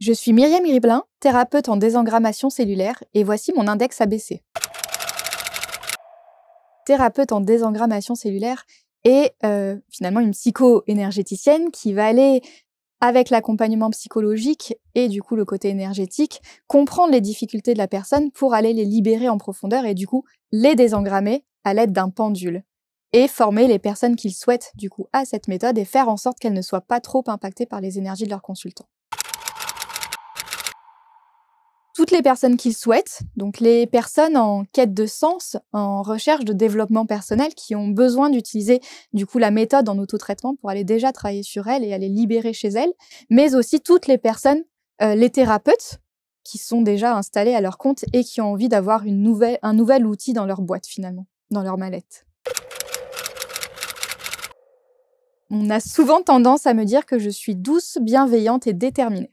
Je suis Myriam Griblin, thérapeute en désengrammation cellulaire, et voici mon index ABC. Thérapeute en désengrammation cellulaire est finalement une psycho-énergéticienne qui va aller, avec l'accompagnement psychologique et du coup le côté énergétique, comprendre les difficultés de la personne pour aller les libérer en profondeur et du coup les désengrammer à l'aide d'un pendule. Et former les personnes qu'ils souhaitent du coup à cette méthode et faire en sorte qu'elles ne soient pas trop impactées par les énergies de leurs consultants. Toutes les personnes qu'ils souhaitent, donc les personnes en quête de sens, en recherche de développement personnel, qui ont besoin d'utiliser du coup la méthode en autotraitement pour aller déjà travailler sur elles et aller libérer chez elles, mais aussi toutes les personnes, les thérapeutes, qui sont déjà installés à leur compte et qui ont envie d'avoir un nouvel outil dans leur boîte finalement, dans leur mallette. On a souvent tendance à me dire que je suis douce, bienveillante et déterminée.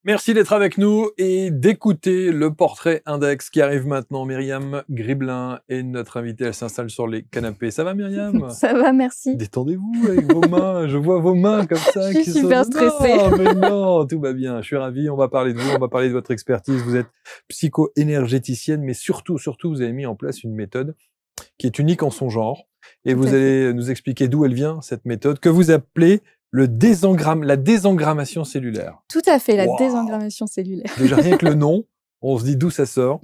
Merci d'être avec nous et d'écouter le portrait index qui arrive maintenant. Myriam Griblin est notre invitée. Elle s'installe sur les canapés. Ça va, Myriam? Ça va, merci. Détendez-vous avec vos mains. Je vois vos mains comme ça. Je suis super stressée. Non, mais non, tout va bien. Je suis ravi. On va parler de vous. On va parler de votre expertise. Vous êtes psycho-énergéticienne, mais surtout, vous avez mis en place une méthode qui est unique en son genre. Et vous allez nous expliquer d'où elle vient, cette méthode, que vous appelez la désengrammation cellulaire. Tout à fait, la désengrammation cellulaire. Déjà rien que le nom, on se dit d'où ça sort.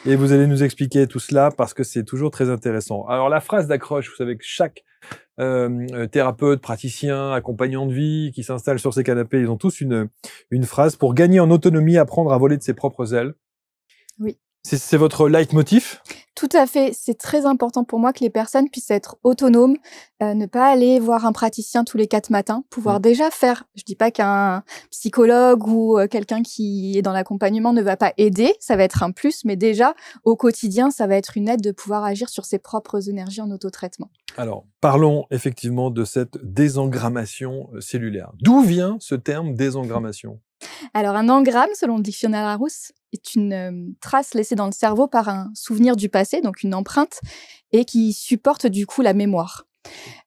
Et vous allez nous expliquer tout cela parce que c'est toujours très intéressant. Alors la phrase d'accroche, vous savez que chaque thérapeute, praticien, accompagnant de vie qui s'installe sur ces canapés, ils ont tous une phrase pour gagner en autonomie, apprendre à voler de ses propres ailes. Oui. C'est votre leitmotiv? Tout à fait. C'est très important pour moi que les personnes puissent être autonomes, ne pas aller voir un praticien tous les 4 matins, pouvoir déjà faire. Je dis pas qu'un psychologue ou quelqu'un qui est dans l'accompagnement ne va pas aider, ça va être un plus, mais déjà, au quotidien, ça va être une aide de pouvoir agir sur ses propres énergies en autotraitement. Alors, parlons effectivement de cette désengrammation cellulaire. D'où vient ce terme désengrammation? Alors, un engramme, selon le dictionnaire Larousse, est une trace laissée dans le cerveau par un souvenir du passé, donc une empreinte, et qui supporte du coup la mémoire.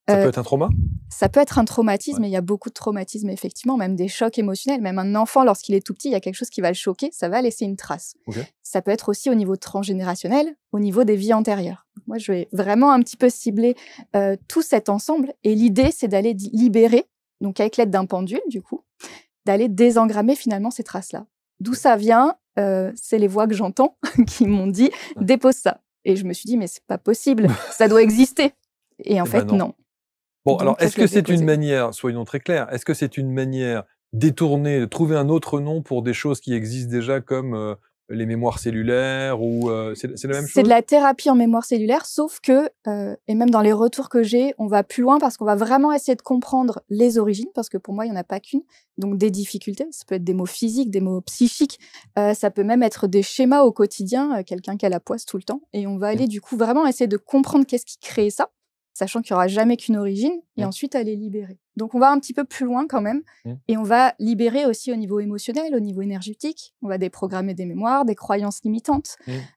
Ça peut être un trauma? Ça peut être un traumatisme, et il y a beaucoup de traumatismes, effectivement, même des chocs émotionnels. Même un enfant, lorsqu'il est tout petit, il y a quelque chose qui va le choquer, ça va laisser une trace. Ça peut être aussi au niveau transgénérationnel, au niveau des vies antérieures. Moi, je vais vraiment un petit peu cibler tout cet ensemble, et l'idée, c'est d'aller libérer, donc avec l'aide d'un pendule, du coup, d'aller désengrammer finalement ces traces-là. D'où ça vient? C'est les voix que j'entends qui m'ont dit « dépose ça ». Et je me suis dit « mais c'est pas possible, ça doit exister ». Et en fait, non. Bon, alors, est-ce que c'est une manière, soyons très clairs, est-ce que c'est une manière détournée, de trouver un autre nom pour des choses qui existent déjà comme les mémoires cellulaires ou c'est la même chose? C'est de la thérapie en mémoire cellulaire, sauf que, et même dans les retours que j'ai, on va plus loin parce qu'on va vraiment essayer de comprendre les origines, parce que pour moi, il n'y en a pas qu'une. Donc des difficultés, ça peut être des mots physiques, des mots psychiques, ça peut même être des schémas au quotidien, quelqu'un qui a la poisse tout le temps. Et on va aller du coup vraiment essayer de comprendre qu'est-ce qui crée ça, sachant qu'il n'y aura jamais qu'une origine, et ensuite aller libérer. Donc on va un petit peu plus loin quand même, et on va libérer aussi au niveau émotionnel, au niveau énergétique, on va déprogrammer des mémoires, des croyances limitantes.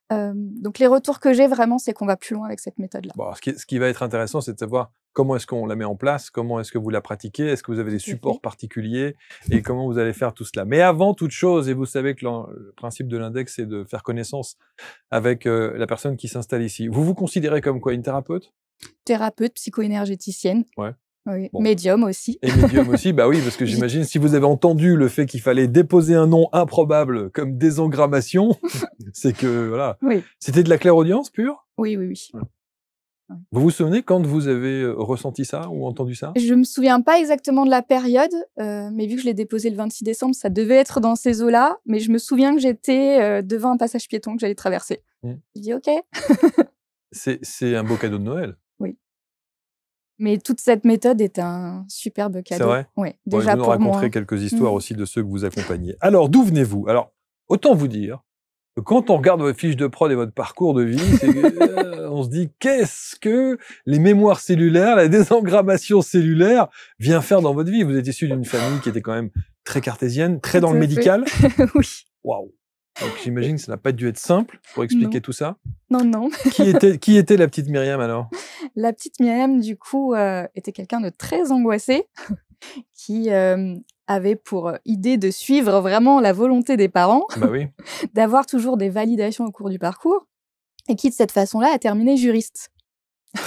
Donc les retours que j'ai vraiment, c'est qu'on va plus loin avec cette méthode-là. Bon, ce qui va être intéressant, c'est de savoir comment est-ce qu'on la met en place, comment est-ce que vous la pratiquez, est-ce que vous avez des supports particuliers, et comment vous allez faire tout cela. Mais avant toute chose, et vous savez que le principe de l'index, c'est de faire connaissance avec la personne qui s'installe ici. Vous vous considérez comme quoi, une thérapeute? Thérapeute, psycho-énergéticienne. Ouais. Oui. Bon. Médium aussi. Et médium aussi, bah oui, parce que j'imagine, si vous avez entendu le fait qu'il fallait déposer un nom improbable comme désengrammation, c'est que, voilà. Oui. C'était de la clairaudience pure? Oui. Ouais. Vous vous souvenez quand vous avez ressenti ça ou entendu ça? Je me souviens pas exactement de la période, mais vu que je l'ai déposé le 26 décembre, ça devait être dans ces eaux-là, mais je me souviens que j'étais devant un passage piéton que j'allais traverser. Je dis « OK ». C'est un beau cadeau de Noël. Oui. Mais toute cette méthode est un superbe cadeau. C'est vrai? Oui, déjà vous nous pour moi. raconterez quelques histoires aussi de ceux que vous accompagnez. Alors, d'où venez-vous? Alors, autant vous dire que quand on regarde votre fiche de prod et votre parcours de vie, on se dit qu'est-ce que les mémoires cellulaires, la désengrammation cellulaire vient faire dans votre vie? Vous êtes issu d'une famille qui était quand même très cartésienne, très dans le médical. Oui. Waouh! Donc j'imagine que ça n'a pas dû être simple pour expliquer Non. tout ça. Non. Qui était la petite Myriam alors? La petite Myriam, du coup, était quelqu'un de très angoissé qui, avait pour, idée de suivre vraiment la volonté des parents, Bah oui, d'avoir toujours des validations au cours du parcours et qui, de cette façon-là, a terminé juriste.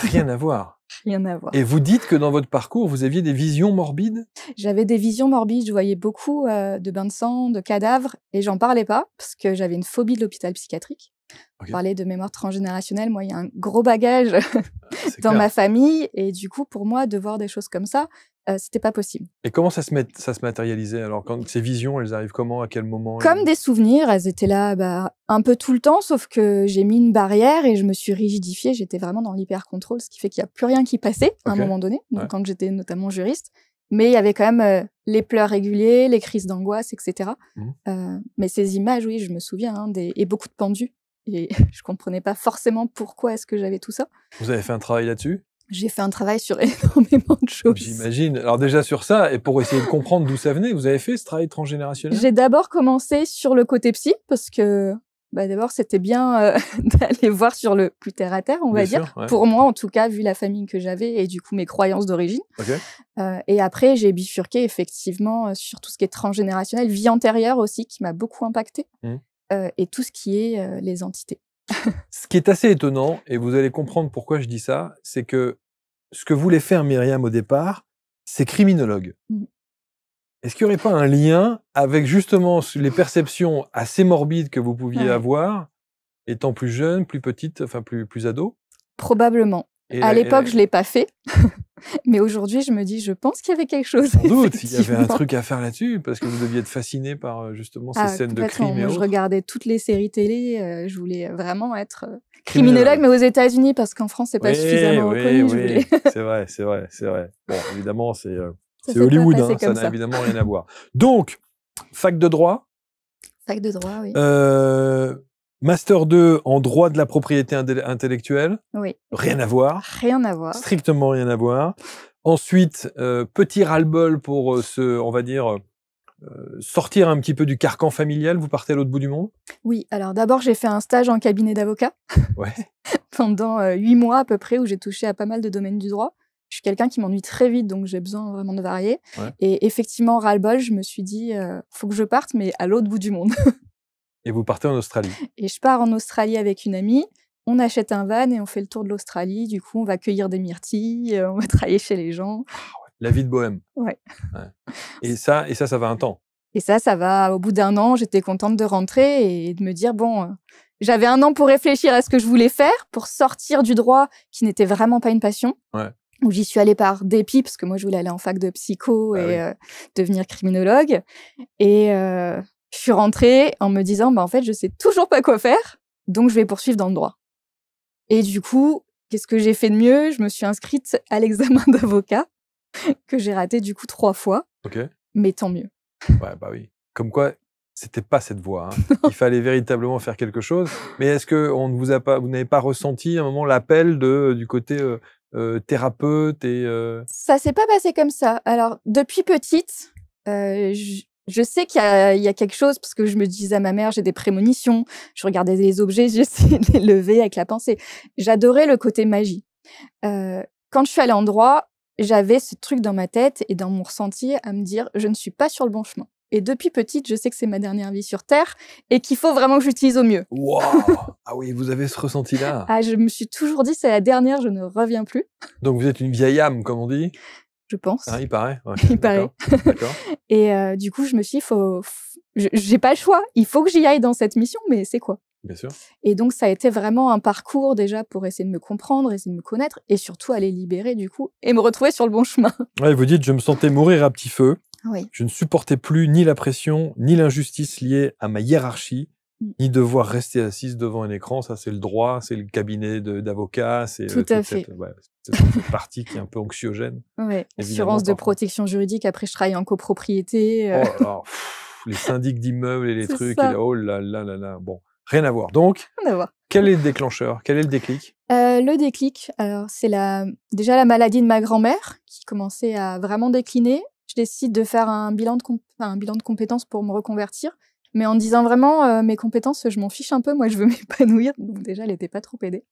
rien à voir. Rien à voir. Et vous dites que dans votre parcours, vous aviez des visions morbides? J'avais des visions morbides, je voyais beaucoup, de bains de sang, de cadavres et j'en parlais pas parce que j'avais une phobie de l'hôpital psychiatrique. OK. On parlait de mémoire transgénérationnelle, moi, il y a un gros bagage C'est dans clair. ma famille et du coup, pour moi, de voir des choses comme ça, c'était pas possible. Et comment ça se matérialisait alors? Quand ces visions, elles arrivent comment? À quel moment? Comme des souvenirs, elles étaient là, un peu tout le temps, sauf que j'ai mis une barrière et je me suis rigidifiée. J'étais vraiment dans l'hyper-contrôle, ce qui fait qu'il y a plus rien qui passait à un OK. moment donné, donc Ouais. quand j'étais notamment juriste. Mais il y avait quand même, les pleurs réguliers, les crises d'angoisse et cetera. Mais ces images, oui, je me souviens, hein, et beaucoup de pendus et je comprenais pas forcément pourquoi est-ce que j'avais tout ça. Vous avez fait un travail là-dessus? J'ai fait un travail sur énormément de choses. J'imagine. Alors déjà sur ça, et pour essayer de comprendre d'où ça venait, vous avez fait ce travail transgénérationnel? J'ai d'abord commencé sur le côté psy parce que, d'abord, c'était bien, d'aller voir sur le plus terre à terre, on va Bien dire. sûr, ouais. Pour moi, en tout cas, vu la famille que j'avais et du coup mes croyances d'origine. OK. Et après, j'ai bifurqué effectivement, sur tout ce qui est transgénérationnel, vie antérieure aussi, qui m'a beaucoup impactée, et tout ce qui est, les entités. Ce qui est assez étonnant, et vous allez comprendre pourquoi je dis ça, c'est que ce que voulait faire Myriam au départ, c'est criminologue. Mmh. Est-ce qu'il n'y aurait pas un lien avec justement les perceptions assez morbides que vous pouviez Ouais. avoir, étant plus jeune, plus petite, enfin plus ado? Probablement. Et À la- l'époque, je l'ai pas fait, mais aujourd'hui, je me dis: «Je pense qu'il y avait quelque chose», Sans doute, il y avait un effectivement. truc à faire là-dessus, parce que vous deviez être fasciné par justement ces scènes de Complètement. crime et Moi, je autres. regardais toutes les séries télé, je voulais vraiment être, Criminologue. criminologue, mais aux États-Unis, parce qu'en France, c'est pas suffisamment reconnu. Je Oui, voulais c'est vrai. Bon, évidemment, c'est ça s'est pas Hollywood, passé hein, ça comme n'a ça. évidemment rien à voir. Donc, fac de droit, Fac de droit, oui. master 2 en droit de la propriété intellectuelle, Oui, rien à voir, rien à voir. strictement rien à voir. Ensuite, petit ras-le-bol pour on va dire, sortir un petit peu du carcan familial, vous partez à l'autre bout du monde? Oui, alors d'abord, j'ai fait un stage en cabinet d'avocat Ouais. pendant, 8 mois à peu près, où j'ai touché à pas mal de domaines du droit. Je suis quelqu'un qui m'ennuie très vite, donc j'ai besoin vraiment de varier. Ouais. Et effectivement, ras-le-bol, je me suis dit: «Faut que je parte, mais à l'autre bout du monde». Et vous partez en Australie. Et je pars en Australie avec une amie. On achète un van et on fait le tour de l'Australie. Du coup, on va cueillir des myrtilles, on va travailler chez les gens. La vie de bohème. Ouais. Et ça va un temps. Et ça va au bout d'1 an, j'étais contente de rentrer et de me dire: «Bon», j'avais 1 an pour réfléchir à ce que je voulais faire, pour sortir du droit qui n'était vraiment pas une passion. Ouais. Où j'y suis allée par dépit, parce que moi, je voulais aller en fac de psycho Bah et devenir criminologue. Et je suis rentrée en me disant: «En fait, je sais toujours pas quoi faire, donc je vais poursuivre dans le droit». Et du coup, qu'est-ce que j'ai fait de mieux? Je me suis inscrite à l'examen d'avocat que j'ai raté du coup 3 fois, OK. mais tant mieux. Ouais, bah oui. Comme quoi, c'était pas cette voie, hein. Il fallait véritablement faire quelque chose. Mais est-ce que vous n'avez pas ressenti à un moment l'appel du côté thérapeute et Ça s'est pas passé comme ça. Alors, depuis petite, je sais qu'il y a quelque chose, parce que je me disais à ma mère: «J'ai des prémonitions». Je regardais les objets, j'essayais de les lever avec la pensée. J'adorais le côté magie. Quand je suis allée en droit, j'avais ce truc dans ma tête et dans mon ressenti à me dire: «Je ne suis pas sur le bon chemin». Et depuis petite, je sais que c'est ma dernière vie sur terre et qu'il faut vraiment que j'utilise au mieux. waouh! Ah oui, vous avez ce ressenti-là. Ah, je me suis toujours dit: «C'est la dernière, je ne reviens plus», Donc vous êtes une vieille âme, comme on dit? je pense. Hein, il paraît? Ouais, Il paraît. d'accord. Et du coup, je me suis dit: j'ai pas le choix, il faut que j'y aille dans cette mission, mais c'est quoi? Bien sûr. Et donc ça a été vraiment un parcours déjà pour essayer de me comprendre, essayer de me connaître et surtout aller libérer du coup et me retrouver sur le bon chemin. Ouais, vous dites: «Je me sentais mourir à petit feu. Oui. Je ne supportais plus ni la pression, ni l'injustice liée à ma hiérarchie, ni devoir rester assise devant un écran». Ça, c'est le droit, c'est le cabinet d'avocat, c'est Tout à fait. c'est cette partie qui est un peu anxiogène. Ouais. Évidemment, Assurance de parfois. protection juridique, après je travaille en copropriété. Oh là là, les syndics d'immeubles et les C'est trucs, ça. et oh là là là là. Bon, rien à voir. Donc, Rien à voir. quel est le déclencheur? Quel est le déclic? Le déclic, alors c'est déjà la maladie de ma grand-mère qui commençait à vraiment décliner. Je décide de faire un bilan de compétences pour me reconvertir. mais en disant vraiment mes compétences, je m'en fiche un peu, moi je veux m'épanouir. Donc déjà, elle n'était pas trop aidée.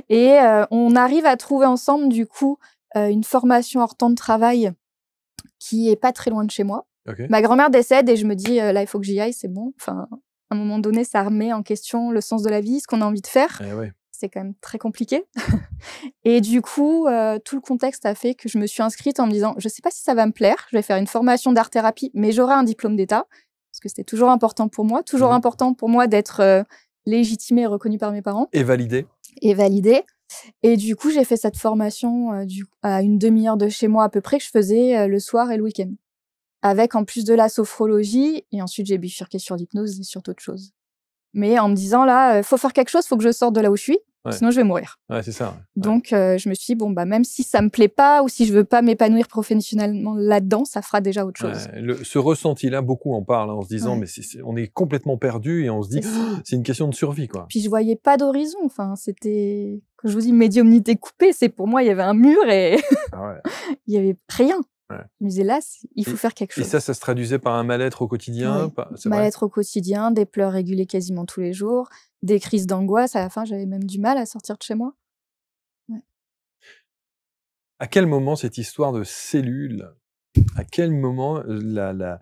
Et on arrive à trouver ensemble, du coup, une formation hors temps de travail qui est pas très loin de chez moi. Okay. Ma grand-mère décède et je me dis, là, il faut que j'y aille, c'est bon. Enfin, à un moment donné, ça remet en question le sens de la vie, ce qu'on a envie de faire. Ouais. C'est quand même très compliqué. Et du coup, tout le contexte a fait que je me suis inscrite en me disant, je sais pas si ça va me plaire, je vais faire une formation d'art-thérapie, mais j'aurai un diplôme d'État, parce que c'était toujours important pour moi, important pour moi d'être légitimée et reconnue par mes parents. Et validée. Et validée. Et du coup, j'ai fait cette formation à une demi-heure de chez moi à peu près, que je faisais le soir et le week-end. Avec en plus de la sophrologie, et ensuite j'ai bifurqué sur l'hypnose et sur d'autres choses. Mais en me disant, là, faut faire quelque chose, faut que je sorte de là où je suis, sinon je vais mourir. Ouais, c'est ça. Ouais. Donc, je me suis dit, bon, bah, même si ça me plaît pas ou si je veux pas m'épanouir professionnellement là-dedans, ça fera déjà autre chose. Ce ressenti-là, beaucoup en parlent, en se disant, mais on est complètement perdu et on se dit, c'est une question de survie, quoi. Puis je voyais pas d'horizon. Enfin, c'était, quand je vous dis médiumnité coupée, c'est pour moi, il y avait un mur et il y avait rien. Je me disais, là, il faut faire quelque chose. Et ça se traduisait par un mal-être au quotidien? Mal-être au quotidien, des pleurs réguliers quasiment tous les jours, des crises d'angoisse. À la fin, j'avais même du mal à sortir de chez moi. À quel moment cette histoire de cellules, à quel moment la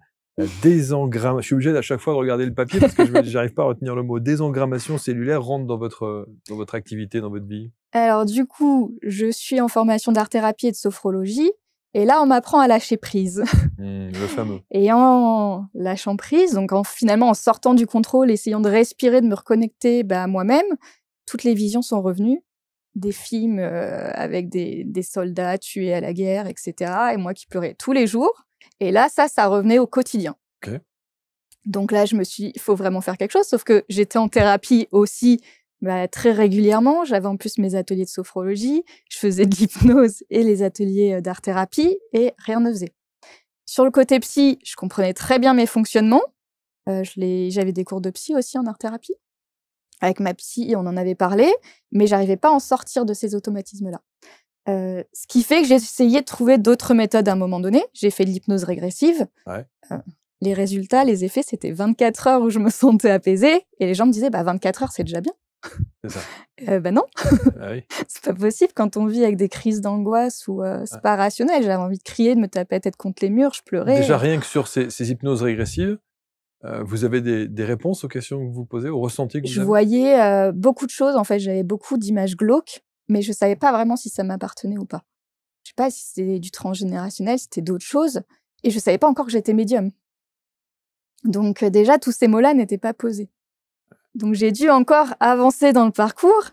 désengrammation, je suis obligé à chaque fois de regarder le papier parce que je n'arrive pas à retenir le mot, désengrammation cellulaire rentre dans votre activité, dans votre vie? Alors du coup, je suis en formation d'art-thérapie et de sophrologie. Et là, on m'apprend à lâcher prise. Le fameux. Et en lâchant prise, donc finalement en sortant du contrôle, essayant de respirer, de me reconnecter à moi-même, toutes les visions sont revenues. Des films avec des soldats tués à la guerre, etc. Et moi qui pleurais tous les jours. Et là, ça revenait au quotidien. Okay. Donc là, je me suis dit, il faut vraiment faire quelque chose. Sauf que j'étais en thérapie aussi très régulièrement. J'avais en plus mes ateliers de sophrologie. Je faisais de l'hypnose et les ateliers d'art-thérapie et rien ne faisait. Sur le côté psy, je comprenais très bien mes fonctionnements. J'avais des cours de psy aussi en art-thérapie. Avec ma psy, on en avait parlé, mais j'arrivais pas à en sortir de ces automatismes-là. Ce qui fait que j'ai essayé de trouver d'autres méthodes à un moment donné. J'ai fait de l'hypnose régressive. Les résultats, les effets, c'était 24 heures où je me sentais apaisée. Et les gens me disaient, 24 heures, c'est déjà bien. C'est ça. Non, oui. C'est pas possible quand on vit avec des crises d'angoisse ou c'est pas rationnel. J'avais envie de crier, de me taper la tête contre les murs, je pleurais. Déjà, rien que sur ces hypnoses régressives, vous avez des réponses aux questions que vous vous posez, aux ressentis que vous avez? Je voyais beaucoup de choses. En fait, j'avais beaucoup d'images glauques, mais je savais pas vraiment si ça m'appartenait ou pas. Je sais pas si c'était du transgénérationnel, si c'était d'autres choses. Et je savais pas encore que j'étais médium. Donc déjà, tous ces mots-là n'étaient pas posés. Donc j'ai dû encore avancer dans le parcours.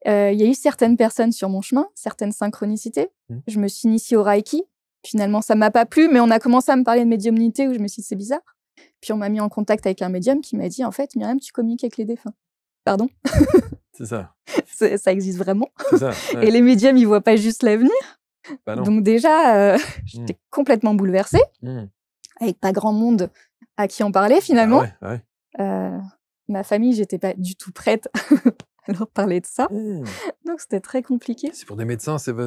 Il y a eu certaines personnes sur mon chemin, certaines synchronicités. Je me suis initiée au Reiki. Finalement, ça m'a pas plu, mais on a commencé à me parler de médiumnité où je me suis dit, c'est bizarre. Puis on m'a mis en contact avec un médium qui m'a dit, en fait, Myriam, tu communiques avec les défunts. Pardon? C'est ça. Ça existe vraiment. C'est ça. Et les médiums, ils voient pas juste l'avenir. Non. Donc déjà, j'étais complètement bouleversée, avec pas grand monde à qui en parler finalement. Ma famille, j'étais pas du tout prête à leur parler de ça. Donc c'était très compliqué. C'est pour des médecins, ça va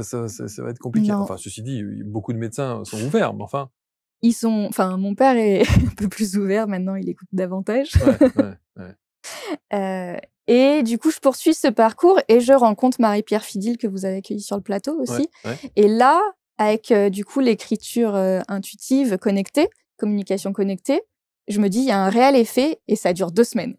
être compliqué. Non. Enfin, ceci dit, beaucoup de médecins sont ouverts, mais enfin... Mon père est un peu plus ouvert maintenant, il écoute davantage. Et du coup, je poursuis ce parcours et je rencontre Marie-Pierre Fidil que vous avez accueillie sur le plateau aussi. Et là, avec du coup l'écriture intuitive connectée, communication connectée, je me dis, il y a un réel effet et ça dure 2 semaines.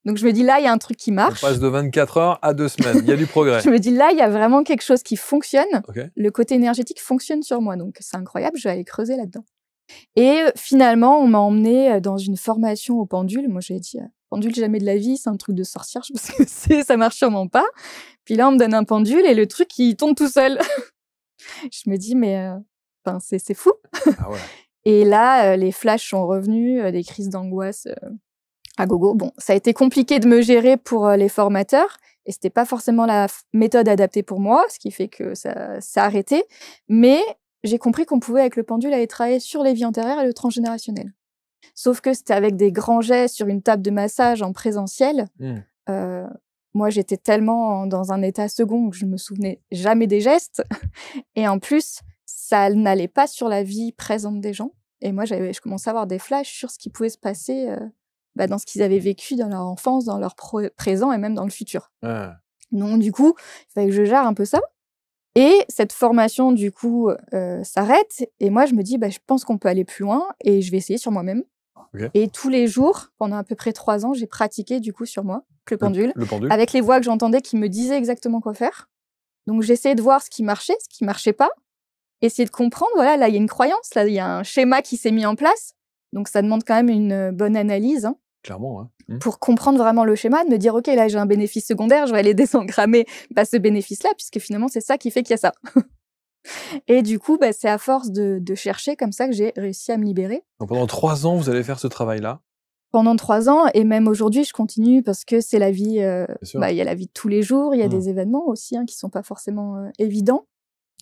Donc je me dis, là, il y a un truc qui marche. On passe de 24 heures à 2 semaines, il y a du progrès. Je me dis, là, il y a vraiment quelque chose qui fonctionne. Le côté énergétique fonctionne sur moi, donc c'est incroyable, je vais aller creuser là-dedans. Et finalement, on m'a emmenée dans une formation au pendule. Moi, j'ai dit, pendule jamais de la vie, c'est un truc de sorcière, je sais pas ce que c'est, ça marche sûrement pas. Puis là, on me donne un pendule et le truc, il tombe tout seul. Je me dis, mais c'est fou. Et là, les flashs sont revenus, des crises d'angoisse à gogo. Bon, ça a été compliqué de me gérer pour les formateurs et c'était pas forcément la méthode adaptée pour moi, ce qui fait que ça a arrêté. Mais j'ai compris qu'on pouvait, avec le pendule, aller travailler sur les vies antérieures et le transgénérationnel. Sauf que c'était avec des grands gestes sur une table de massage en présentiel. Moi, j'étais tellement dans un état second que je me souvenais jamais des gestes. Et en plus, ça n'allait pas sur la vie présente des gens. Et moi, je commençais à avoir des flashs sur ce qui pouvait se passer dans ce qu'ils avaient vécu dans leur enfance, dans leur présent et même dans le futur. Ah. Donc, du coup, il fallait que je gère un peu ça. Et cette formation, du coup, s'arrête. Et moi, je me dis, je pense qu'on peut aller plus loin et je vais essayer sur moi-même. Okay. Et tous les jours, pendant à peu près 3 ans, j'ai pratiqué, du coup, sur moi, le pendule. Le pendule. Avec les voix que j'entendais qui me disaient exactement quoi faire. Donc, j'essayais de voir ce qui marchait pas. Essayer de comprendre, voilà, là, il y a une croyance, là, il y a un schéma qui s'est mis en place. Donc, ça demande quand même une bonne analyse. Hein. Clairement, hein. Pour comprendre vraiment le schéma, de me dire, OK, là, j'ai un bénéfice secondaire, je vais aller désengrammer ce bénéfice-là, puisque finalement, c'est ça qui fait qu'il y a ça. Et du coup, c'est à force de chercher comme ça que j'ai réussi à me libérer. Donc, pendant 3 ans, vous allez faire ce travail-là? Pendant 3 ans, et même aujourd'hui, je continue parce que c'est la vie, il y a la vie de tous les jours, il y a des événements aussi qui sont pas forcément évidents.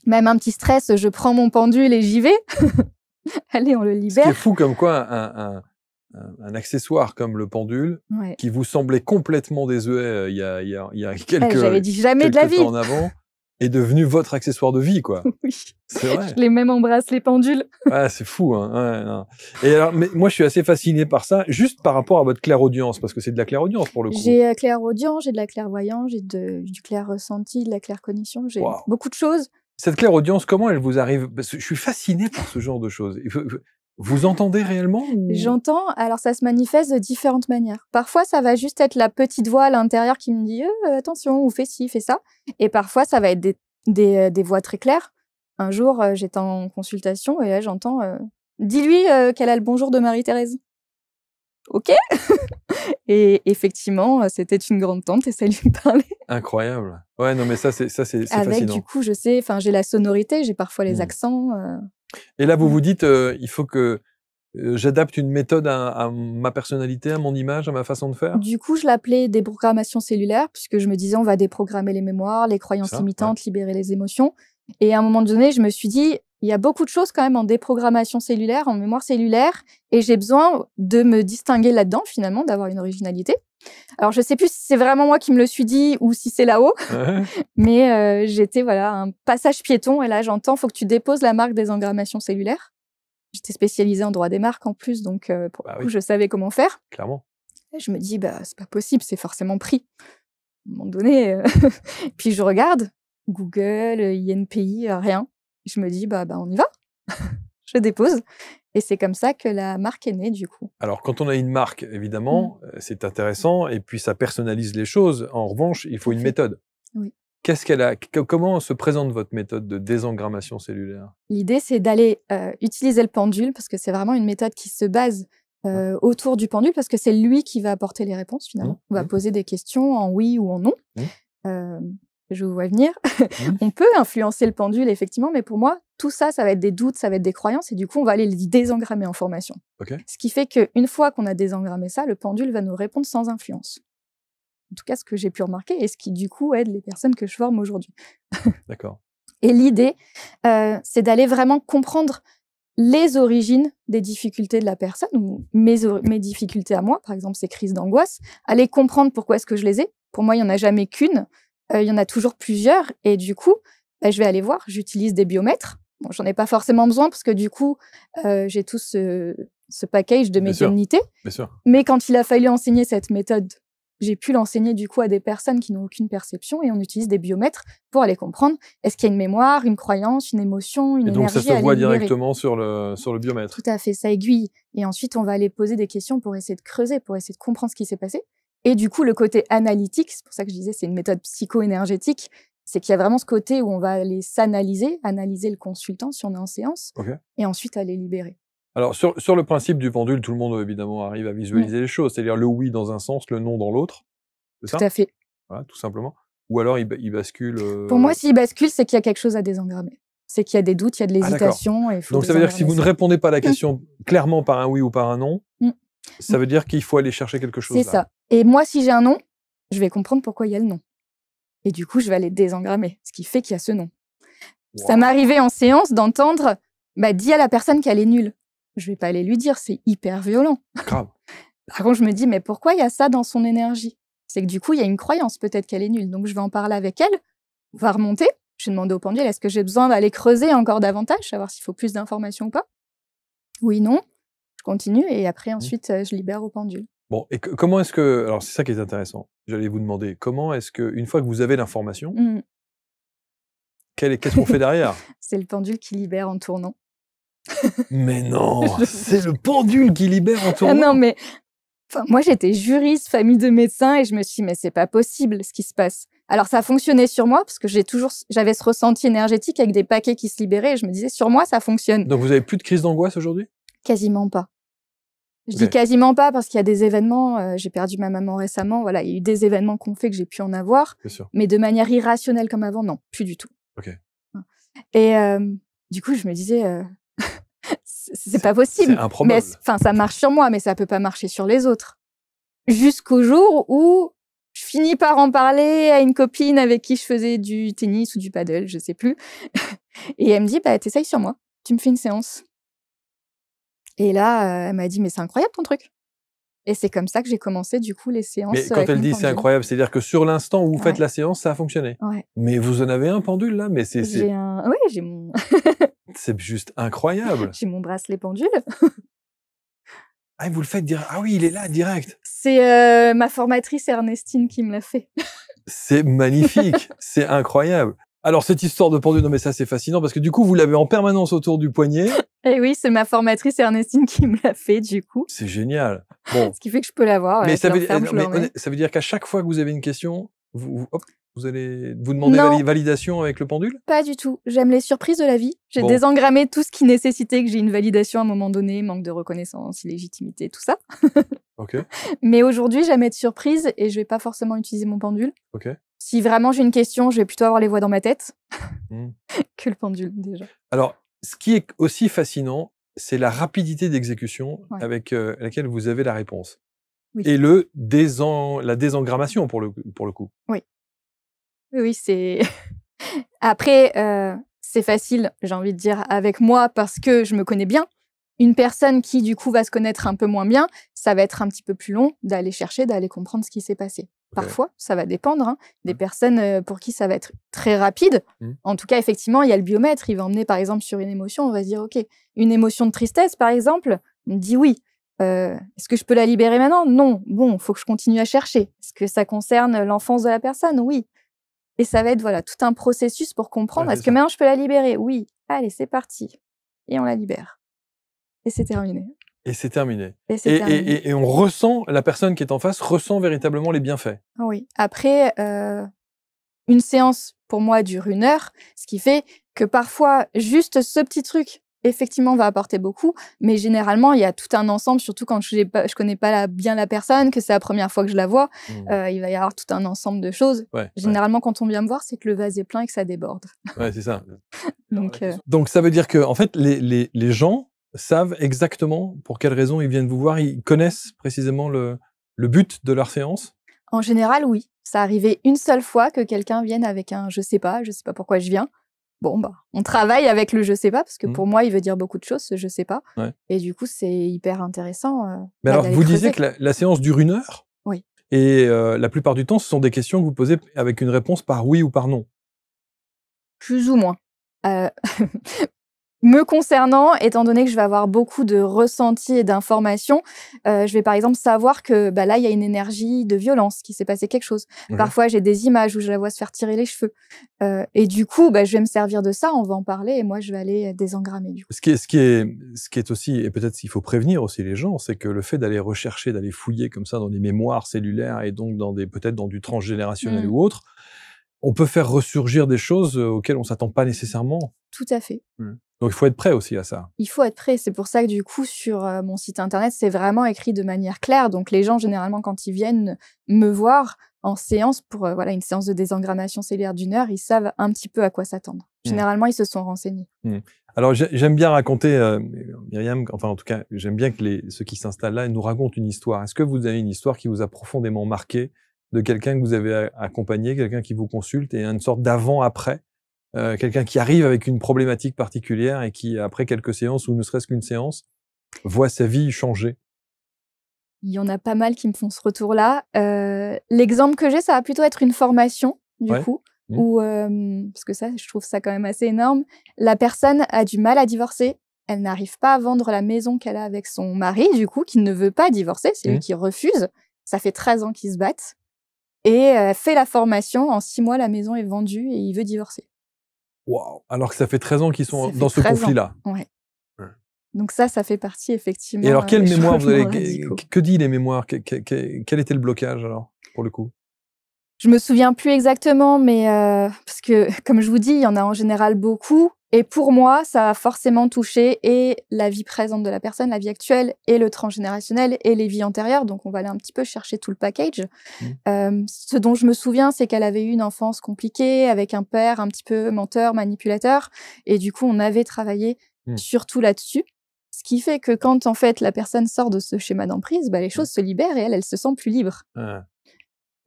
Même un petit stress, je prends mon pendule et j'y vais. Allez, on le libère. Ce qui est fou comme quoi un accessoire comme le pendule, qui vous semblait complètement désuet il y a quelques j'avais dit jamais de la vie temps en avant, est devenu votre accessoire de vie, quoi. Oui. C'est vrai. Je les même embrasse les pendules. C'est fou, hein. Ouais, non. Et alors, mais moi, je suis assez fasciné par ça, juste par rapport à votre clairaudience, parce que c'est de la clairaudience pour le coup. J'ai clairaudience, j'ai de la clairvoyance, j'ai du clair ressenti, de la claircognition, j'ai beaucoup de choses. Cette clairaudience, comment elle vous arrive? Parce que je suis fasciné par ce genre de choses. Vous entendez réellement ou... J'entends, alors ça se manifeste de différentes manières. Parfois, ça va juste être la petite voix à l'intérieur qui me dit attention, ou fais ci, fais ça. Et parfois, ça va être des voix très claires. Un jour, j'étais en consultation et là, j'entends dis-lui qu'elle a le bonjour de Marie-Thérèse. OK. Et effectivement, c'était une grande tante et ça lui parlait. Incroyable. Ouais, non, mais ça, c'est fascinant. Avec, du coup, je sais, j'ai la sonorité, j'ai parfois les accents. Et là, vous vous dites, il faut que j'adapte une méthode à ma personnalité, à mon image, à ma façon de faire? Du coup, je l'appelais déprogrammation cellulaire, puisque je me disais, on va déprogrammer les mémoires, les croyances limitantes, libérer les émotions. Et à un moment donné, je me suis dit, il y a beaucoup de choses quand même en déprogrammation cellulaire, en mémoire cellulaire, et j'ai besoin de me distinguer là-dedans, finalement, d'avoir une originalité. Alors, je sais plus si c'est vraiment moi qui me le suis dit ou si c'est là-haut, mais j'étais, un passage piéton, et là, j'entends, faut que tu déposes la marque des engrammations cellulaires. J'étais spécialisée en droit des marques en plus, donc pour le coup, je savais comment faire. Clairement. Et je me dis, c'est pas possible, c'est forcément pris. À un moment donné, puis je regarde, Google, INPI, rien. Je me dis, on y va. Je dépose. Et c'est comme ça que la marque est née, du coup. Alors, quand on a une marque, évidemment, c'est intéressant, et puis ça personnalise les choses. En revanche, il faut une méthode. Oui. Qu'est-ce qu'elle a? Comment se présente votre méthode de désengrammation cellulaire? L'idée, c'est d'aller utiliser le pendule, parce que c'est vraiment une méthode qui se base autour du pendule, parce que c'est lui qui va apporter les réponses, finalement. On va poser des questions en oui ou en non. Je vous vois venir. On peut influencer le pendule, effectivement, mais pour moi, tout ça, ça va être des doutes, ça va être des croyances, et du coup, on va aller les désengrammer en formation. Ce qui fait qu'une fois qu'on a désengrammé ça, le pendule va nous répondre sans influence. En tout cas, ce que j'ai pu remarquer, et ce qui, du coup, aide les personnes que je forme aujourd'hui. D'accord. Et l'idée, c'est d'aller vraiment comprendre les origines des difficultés de la personne, ou mes difficultés à moi, par exemple, ces crises d'angoisse, aller comprendre pourquoi est-ce que je les ai. Pour moi, il n'y en a jamais qu'une. Il y en a toujours plusieurs, et du coup, je vais aller voir, j'utilise des biomètres. Bon, j'en ai pas forcément besoin, parce que du coup, j'ai tout ce package de médiumnité. Bien sûr. Mais quand il a fallu enseigner cette méthode, j'ai pu l'enseigner du coup à des personnes qui n'ont aucune perception, et on utilise des biomètres pour aller comprendre, est-ce qu'il y a une mémoire, une croyance, une émotion, une énergie à libérer. Et donc ça se voit directement sur le biomètre. Tout à fait, ça aiguille. Et ensuite, on va aller poser des questions pour essayer de creuser, pour essayer de comprendre ce qui s'est passé. Et du coup, le côté analytique, c'est pour ça que je disais c'est une méthode psycho-énergétique, c'est qu'il y a vraiment ce côté où on va aller s'analyser, analyser le consultant si on est en séance, et ensuite aller libérer. Alors, sur le principe du pendule, tout le monde, évidemment, arrive à visualiser les choses, c'est-à-dire le oui dans un sens, le non dans l'autre. C'est ça? Tout à fait. Voilà, tout simplement. Ou alors, il bascule... Pour moi, s'il bascule, c'est qu'il y a quelque chose à désengrammer. C'est qu'il y a des doutes, il y a de l'hésitation. Donc, ça veut dire que si vous ne répondez pas à la question clairement par un oui ou par un non, ça veut dire qu'il faut aller chercher quelque chose. C'est ça. Et moi, si j'ai un non, je vais comprendre pourquoi il y a le non. Et du coup, je vais aller désengrammer, ce qui fait qu'il y a ce non. Wow. Ça m'arrivait en séance d'entendre dis à la personne qu'elle est nulle. Je vais pas aller lui dire, c'est hyper violent. Grave. Par contre, je me dis, mais pourquoi il y a ça dans son énergie? C'est que du coup, il y a une croyance peut-être qu'elle est nulle. Donc, je vais en parler avec elle, on va remonter. Je vais demander au pendule, est-ce que j'ai besoin d'aller creuser encore davantage, savoir s'il faut plus d'informations ou pas? Oui, non. Je continue et après, ensuite, je libère au pendule. Bon, et comment est-ce que... Alors, c'est ça qui est intéressant. J'allais vous demander, comment est-ce que, une fois que vous avez l'information, Mmh. qu'est-ce qu'on fait derrière? C'est le pendule qui libère en tournant. Mais non, Je c'est le pendule qui libère en Ah tournant. non, mais enfin, moi, j'étais juriste, famille de médecins, et je me suis dit: «Mais c'est pas possible ce qui se passe». Alors ça fonctionnait sur moi parce que j'avais ce ressenti énergétique avec des paquets qui se libéraient et je me disais: «Sur moi, ça fonctionne». Donc, vous avez plus de crise d'angoisse aujourd'hui? Quasiment pas. Je dis Ok. quasiment pas parce qu'il y a des événements, j'ai perdu ma maman récemment, voilà, il y a eu des événements qui ont fait que j'ai pu en avoir, Bien sûr. mais de manière irrationnelle comme avant, non, plus du tout. Ok. Et du coup, je me disais, c'est pas C'est possible. Mais improbable. enfin, ça marche sur moi, mais ça peut pas marcher sur les autres. Jusqu'au jour où je finis par en parler à une copine avec qui je faisais du tennis ou du paddle, je sais plus. Et elle me dit: «Bah, t'essayes sur moi, tu me fais une séance». Et là, elle m'a dit: «Mais c'est incroyable ton truc». Et c'est comme ça que j'ai commencé du coup les Mais séances, quand avec elle mon dit c'est pendule. incroyable, c'est-à-dire que sur l'instant où vous faites Ouais, la séance, ça a fonctionné. ouais. Mais vous en avez un pendule là, mais J'ai mon c'est juste incroyable. j'ai mon bracelet pendule. Ah, vous le faites dire. Ah oui, il est là direct. C'est, ma formatrice Ernestine qui me l'a fait. C'est magnifique, c'est incroyable. Alors cette histoire de pendule, non mais ça c'est fascinant parce que du coup vous l'avez en permanence autour du poignet. Et oui, c'est ma formatrice Ernestine qui me l'a fait du coup. C'est génial. Bon, Ce qui fait que je peux l'avoir, mais voilà, je le referme, je le remets. ça veut dire qu'à chaque fois que vous avez une question, hop, vous allez vous demander Non, validation avec le pendule. pas du tout. J'aime les surprises de la vie. J'ai Bon, désengrammé tout ce qui nécessitait que j'ai une validation à un moment donné, manque de reconnaissance, illégitimité, tout ça. ok, Mais aujourd'hui, j'aime être surprise et je vais pas forcément utiliser mon pendule. ok. Si vraiment j'ai une question, je vais plutôt avoir les voix dans ma tête Hmm. que le pendule déjà. Alors, ce qui est aussi fascinant, c'est la rapidité d'exécution Ouais. avec laquelle vous avez la réponse. Oui. Et la désengrammation pour le coup. Oui, oui, c'est après, c'est facile, j'ai envie de dire, avec moi parce que je me connais bien. Une personne qui, du coup, va se connaître un peu moins bien, ça va être un petit peu plus long d'aller chercher, d'aller comprendre ce qui s'est passé. Ok. Parfois, ça va dépendre, hein. Des Mmh. personnes, pour qui ça va être très rapide. Mmh. En tout cas, effectivement, il y a le biomètre, il va emmener, par exemple, sur une émotion, on va se dire: «OK, une émotion de tristesse, par exemple», on me dit: «Oui». Est-ce que je peux la libérer maintenant? Non. Bon, faut que je continue à chercher. Est-ce que ça concerne l'enfance de la personne? Oui. Et ça va être, voilà, tout un processus pour comprendre. Ouais, Est-ce c'est que ça. maintenant je peux la libérer? Oui. Allez, c'est parti. Et on la libère. Et c'est terminé. Et c'est terminé. Et c'est terminé. Et on ressent, la personne qui est en face ressent véritablement les bienfaits. Ah oui. Après, une séance, pour moi, dure 1 heure, ce qui fait que parfois, juste ce petit truc, effectivement, va apporter beaucoup. Mais généralement, il y a tout un ensemble, surtout quand je connais pas bien la personne, que c'est la première fois que je la vois. Mmh. Il va y avoir tout un ensemble de choses. Ouais, Généralement, quand on vient me voir, c'est que le vase est plein et que ça déborde. ouais, c'est ça. Donc, Ça veut dire que en fait, les gens savent exactement pour quelles raisons ils viennent vous voir. Ils connaissent précisément le but de leur séance. en général, oui. Ça arrivait une seule fois que quelqu'un vienne avec un je sais pas pourquoi je viens. Bon, bah, on travaille avec le je sais pas, parce que Mmh. pour moi, il veut dire beaucoup de choses, ce je sais pas. Ouais. Et du coup, c'est hyper intéressant. Mais alors, d'aller vous disiez creuser. que la séance dure 1 heure. Oui. Et la plupart du temps, ce sont des questions que vous posez avec une réponse par oui ou par non. Plus ou moins. Euh, Me concernant, étant donné que je vais avoir beaucoup de ressentis et d'informations, je vais par exemple savoir que bah, là, il y a une énergie de violence, qu'il s'est passé quelque chose. Ok. Parfois, j'ai des images où je la vois se faire tirer les cheveux. Et du coup, bah, je vais me servir de ça, on va en parler et moi, je vais aller désengrammer du coup. Ce qui est aussi, et peut-être qu'il faut prévenir aussi les gens, c'est que le fait d'aller rechercher, d'aller fouiller comme ça dans des mémoires cellulaires et donc peut-être dans du transgénérationnel Mmh. ou autre, on peut faire ressurgir des choses auxquelles on s'attend pas nécessairement. Tout à fait. Donc il faut être prêt aussi à ça. Il faut être prêt. C'est pour ça que du coup, sur mon site internet, c'est vraiment écrit de manière claire. Donc les gens, généralement, quand ils viennent me voir en séance pour voilà, une séance de désengrammation cellulaire d'1 heure, ils savent un petit peu à quoi s'attendre. Généralement, ils se sont renseignés. Alors j'aime bien raconter, Myriam, enfin en tout cas, j'aime bien que ceux qui s'installent là nous racontent une histoire. Est-ce que vous avez une histoire qui vous a profondément marqué, de quelqu'un que vous avez accompagné, quelqu'un qui vous consulte, et une sorte d'avant-après, quelqu'un qui arrive avec une problématique particulière et qui, après quelques séances, ou ne serait-ce qu'une séance, voit sa vie changer? Il y en a pas mal qui me font ce retour-là. L'exemple que j'ai, ça va plutôt être une formation, du Ouais. coup, Mmh. où, parce que ça, je trouve ça quand même assez énorme. La personne a du mal à divorcer. elle n'arrive pas à vendre la maison qu'elle a avec son mari, du coup, qui ne veut pas divorcer, c'est lui qui refuse. Ça fait 13 ans qu'ils se battent. Et elle fait la formation, en 6 mois, la maison est vendue et il veut divorcer. Waouh! Alors que ça fait 13 ans qu'ils sont Ça fait dans ce 13 ans. conflit-là. Ouais. Ouais. Donc ça fait partie effectivement. Et alors, quelle des mémoire vous avez, changements radicaux. que dit les mémoires? Quel était le blocage alors, pour le coup? Je me souviens plus exactement, mais parce que, comme je vous dis, il y en a en général beaucoup. Et pour moi, ça a forcément touché et la vie présente de la personne, la vie actuelle, et le transgénérationnel, et les vies antérieures. Donc, on va aller un petit peu chercher tout le package. Ce dont je me souviens, c'est qu'elle avait eu une enfance compliquée, avec un père un petit peu menteur, manipulateur. Et du coup, on avait travaillé surtout là-dessus. Ce qui fait que quand, en fait, la personne sort de ce schéma d'emprise, bah, les choses se libèrent et elle se sent plus libre.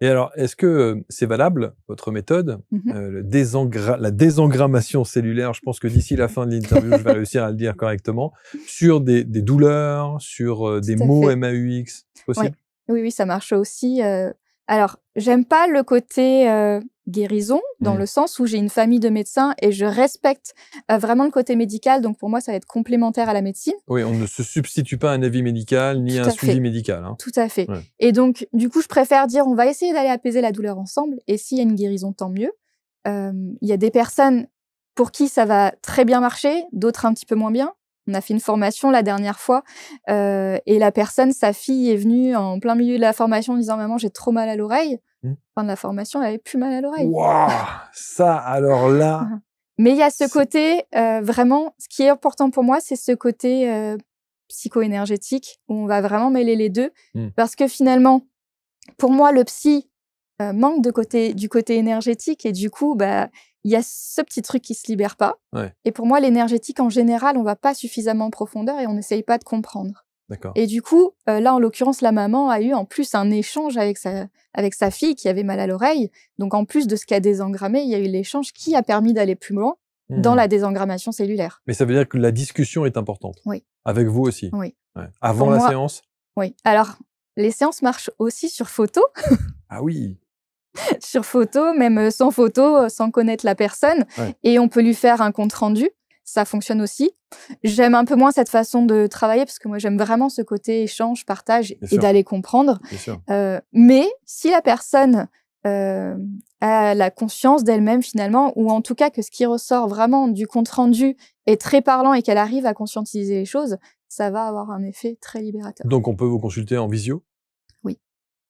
Et alors, est-ce que c'est valable, votre méthode, la désengrammation cellulaire? Je pense que d'ici la fin de l'interview, je vais réussir à le dire correctement, sur des douleurs, sur des mots MAUX, c'est possible? Oui, ça marche aussi. Alors, j'aime pas le côté guérison, dans le sens où j'ai une famille de médecins et je respecte vraiment le côté médical. Donc, pour moi, ça va être complémentaire à la médecine. Oui, on ne se substitue pas à un avis médical ni à un suivi médical. Hein. Tout à fait. Ouais. Et donc, du coup, je préfère dire, on va essayer d'aller apaiser la douleur ensemble. Et s'il y a une guérison, tant mieux. Il y a des personnes pour qui ça va très bien marcher, d'autres un petit peu moins bien. On a fait une formation la dernière fois et la personne, sa fille est venue en plein milieu de la formation en disant « Maman, j'ai trop mal à l'oreille ». Fin de la formation, elle avait plus mal à l'oreille. Waouh, ça, alors là... Mais il y a ce côté, vraiment, ce qui est important pour moi, c'est ce côté psycho-énergétique, où on va vraiment mêler les deux. Parce que finalement, pour moi, le psy manque du côté énergétique et du coup, bah, il y a ce petit truc qui se libère pas. Ouais. Et pour moi, l'énergétique, en général, on va pas suffisamment en profondeur et on n'essaye pas de comprendre. D'accord. Et du coup, là, en l'occurrence, la maman a eu en plus un échange avec sa fille qui avait mal à l'oreille. Donc, en plus de ce qu'a désengrammé, il y a eu l'échange qui a permis d'aller plus loin dans la désengrammation cellulaire. Mais ça veut dire que la discussion est importante. Oui. Avec vous aussi. Oui. Ouais. Avant la séance? Oui. Alors, les séances marchent aussi sur photo. Ah oui. Sur photo, même sans photo, sans connaître la personne. Ouais. Et on peut lui faire un compte-rendu. Ça fonctionne aussi. J'aime un peu moins cette façon de travailler parce que moi, j'aime vraiment ce côté échange, partage et d'aller comprendre. Bien sûr. Mais si la personne a la conscience d'elle-même finalement, ou en tout cas que ce qui ressort vraiment du compte-rendu est très parlant et qu'elle arrive à conscientiser les choses, ça va avoir un effet très libérateur. Donc, on peut vous consulter en visio? Oui.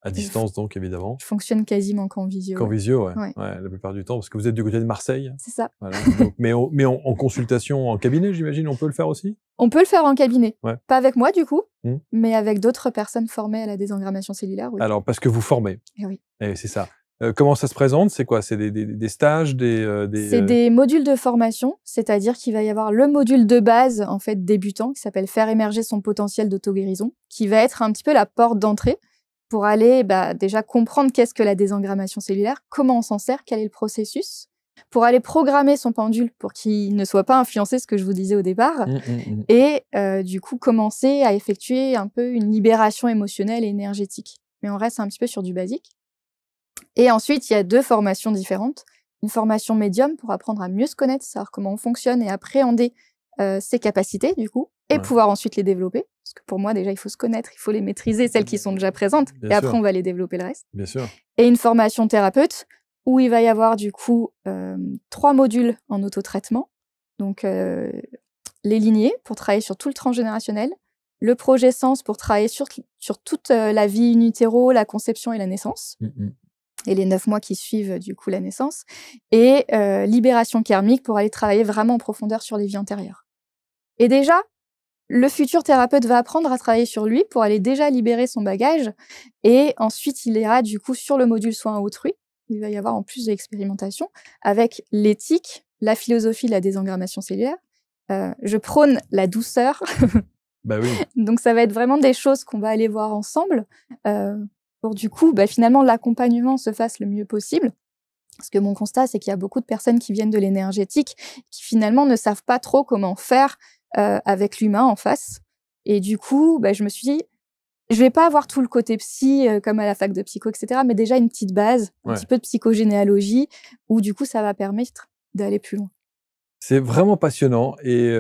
À distance, donc, évidemment. Je fonctionne quasiment qu'en visio. Qu'en visio, ouais. La plupart du temps, parce que vous êtes du côté de Marseille. C'est ça. Voilà. Donc, mais en consultation en cabinet, j'imagine, on peut le faire aussi? On peut le faire en cabinet. Ouais. Pas avec moi, du coup, mais avec d'autres personnes formées à la désengrammation cellulaire. Oui. Alors, parce que vous formez. Et oui. Et c'est ça. Comment ça se présente? C'est quoi? C'est des stages, C'est des modules de formation, c'est-à-dire qu'il va y avoir le module de base, en fait, débutant, qui s'appelle « Faire émerger son potentiel d'auto-guérison », qui va être un petit peu la porte d'entrée pour aller déjà comprendre qu'est-ce que la désengrammation cellulaire, comment on s'en sert, quel est le processus, pour aller programmer son pendule pour qu'il ne soit pas influencé, ce que je vous disais au départ, et du coup commencer à effectuer un peu une libération émotionnelle et énergétique. Mais on reste un petit peu sur du basique. Et ensuite, il y a 2 formations différentes. Une formation médium pour apprendre à mieux se connaître, savoir comment on fonctionne et appréhender ses capacités, du coup, et pouvoir ensuite les développer. Parce que pour moi, déjà, il faut se connaître, il faut les maîtriser, celles qui sont déjà présentes, et après, on va les développer le reste. Bien sûr. Et une formation thérapeute, où il va y avoir, du coup, 3 modules en autotraitement. Donc, les lignées, pour travailler sur tout le transgénérationnel. Le projet Sens, pour travailler sur toute la vie in utero, la conception et la naissance. Et les 9 mois qui suivent, du coup, la naissance. Et libération karmique, pour aller travailler vraiment en profondeur sur les vies antérieures. Et déjà, le futur thérapeute va apprendre à travailler sur lui pour aller déjà libérer son bagage. Et ensuite, il ira du coup sur le module soin autrui, où il va y avoir en plus de l'expérimentation, avec l'éthique, la philosophie de la désengrammation cellulaire. Je prône la douceur. Bah oui. Donc, ça va être vraiment des choses qu'on va aller voir ensemble pour du coup, finalement, l'accompagnement se fasse le mieux possible. Parce que mon constat, c'est qu'il y a beaucoup de personnes qui viennent de l'énergétique qui finalement ne savent pas trop comment faire avec l'humain en face. Et du coup, je me suis dit, je vais pas avoir tout le côté psy comme à la fac de psycho, etc. Mais déjà une petite base, un petit peu de psychogénéalogie, où du coup, ça va permettre d'aller plus loin. C'est vraiment passionnant et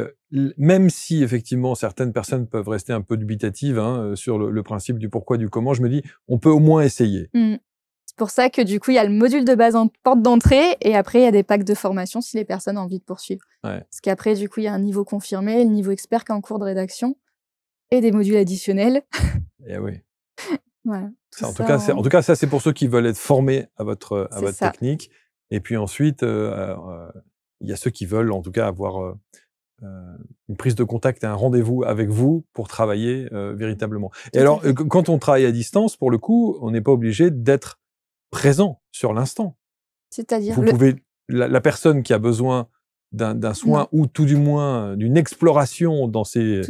même si effectivement certaines personnes peuvent rester un peu dubitatives hein, sur le principe du pourquoi, du comment, je me dis, on peut au moins essayer. C'est pour ça que du coup, il y a le module de base en porte d'entrée et après, il y a des packs de formation si les personnes ont envie de poursuivre. Ouais. Parce qu'après, du coup, il y a un niveau confirmé, le niveau expert qui est en cours de rédaction et des modules additionnels. Et oui. Voilà. En tout cas, ça, c'est pour ceux qui veulent être formés à votre ça. technique. Et puis ensuite, il y a ceux qui veulent, en tout cas, avoir une prise de contact et un rendez-vous avec vous pour travailler véritablement. Et alors, quand on travaille à distance, pour le coup, on n'est pas obligé d'être présent sur l'instant. C'est-à-dire vous pouvez la personne qui a besoin d'un soin ou tout du moins d'une exploration dans ses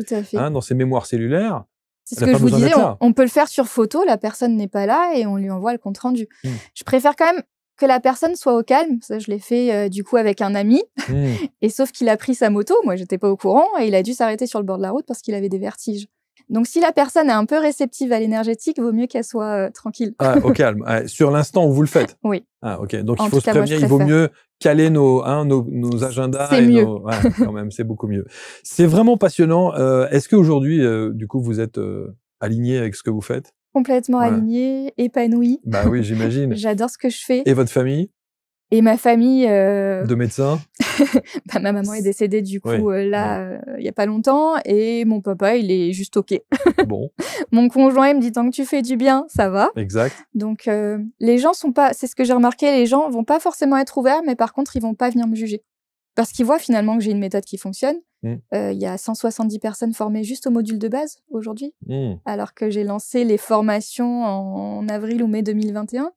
mémoires cellulaires. C'est ce que je vous disais, on peut le faire sur photo, la personne n'est pas là et on lui envoie le compte rendu. Je préfère quand même que la personne soit au calme. Ça, je l'ai fait du coup avec un ami. Et sauf qu'il a pris sa moto, moi j'étais pas au courant, et il a dû s'arrêter sur le bord de la route parce qu'il avait des vertiges. Donc si la personne est un peu réceptive à l'énergétique, vaut mieux qu'elle soit tranquille. Ah, au calme. Sur l'instant où vous le faites. Oui. Ah, ok. Donc il faut se prévenir, il vaut mieux caler nos agendas. C'est mieux. Quand même, c'est beaucoup mieux. C'est vraiment passionnant. Est-ce qu'aujourd'hui, du coup, vous êtes aligné avec ce que vous faites? Complètement aligné, épanoui. Bah oui, j'imagine. J'adore ce que je fais. Et votre famille? Et ma famille... De médecins? Ma maman est décédée du coup il y a pas longtemps, et mon papa, il est juste OK. Bon. Mon conjoint, il me dit tant que tu fais du bien, ça va. Exact. Donc les gens sont pas... C'est ce que j'ai remarqué, les gens vont pas forcément être ouverts, mais par contre, ils vont pas venir me juger. Parce qu'ils voient finalement que j'ai une méthode qui fonctionne. Il y a 170 personnes formées juste au module de base aujourd'hui, alors que j'ai lancé les formations en avril ou mai 2021.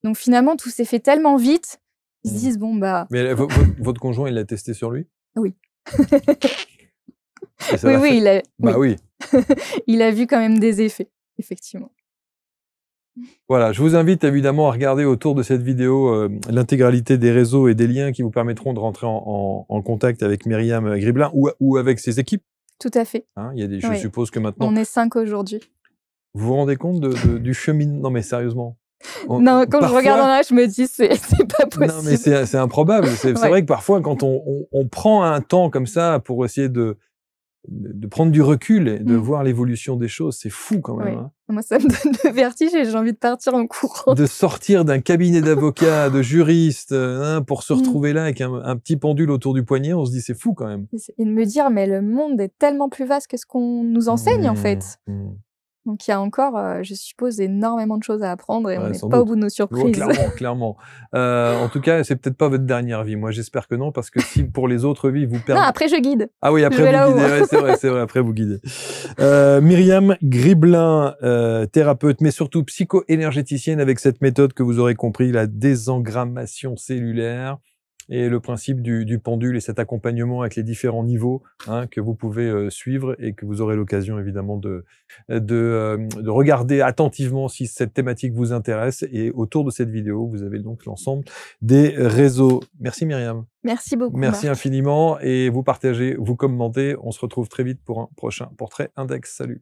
Donc finalement, tout s'est fait tellement vite, ils se disent bon bah... Mais votre conjoint, il l'a testé sur lui? Oui. Oui, il a... oui. Il a vu quand même des effets, effectivement. Voilà, je vous invite évidemment à regarder autour de cette vidéo l'intégralité des réseaux et des liens qui vous permettront de rentrer en contact avec Myriam Griblin ou avec ses équipes. Tout à fait. Hein, il y a je suppose que maintenant... On est 5 aujourd'hui. Vous vous rendez compte du cheminement? Non mais sérieusement. Non, quand je regarde en là, je me dis c'est pas possible. Non mais c'est improbable. C'est vrai que parfois quand on prend un temps comme ça pour essayer de prendre du recul et de voir l'évolution des choses, c'est fou quand même. Hein. Moi, ça me donne le vertige et j'ai envie de partir en courant. De sortir d'un cabinet d'avocats, de juristes, pour se retrouver là avec un petit pendule autour du poignet, on se dit c'est fou quand même. Et de me dire, mais le monde est tellement plus vaste que ce qu'on nous enseigne en fait. Donc il y a encore, je suppose, énormément de choses à apprendre et on n'est pas au bout de nos surprises. Clairement. En tout cas, c'est peut-être pas votre dernière vie. Moi, j'espère que non, parce que si pour les autres vies, vous perdez... Non, après je guide. Ah oui, après vous guidez. C'est vrai, après vous guidez. Myriam Griblin, thérapeute, mais surtout psycho-énergéticienne avec cette méthode que vous aurez compris, la désengrammation cellulaire. Et le principe du pendule et cet accompagnement avec les différents niveaux que vous pouvez suivre et que vous aurez l'occasion évidemment de regarder attentivement si cette thématique vous intéresse. Et autour de cette vidéo, vous avez donc l'ensemble des réseaux. Merci Myriam. Merci beaucoup. Merci Marc. infiniment et vous partagez, vous commentez. On se retrouve très vite pour un prochain portrait index. Salut.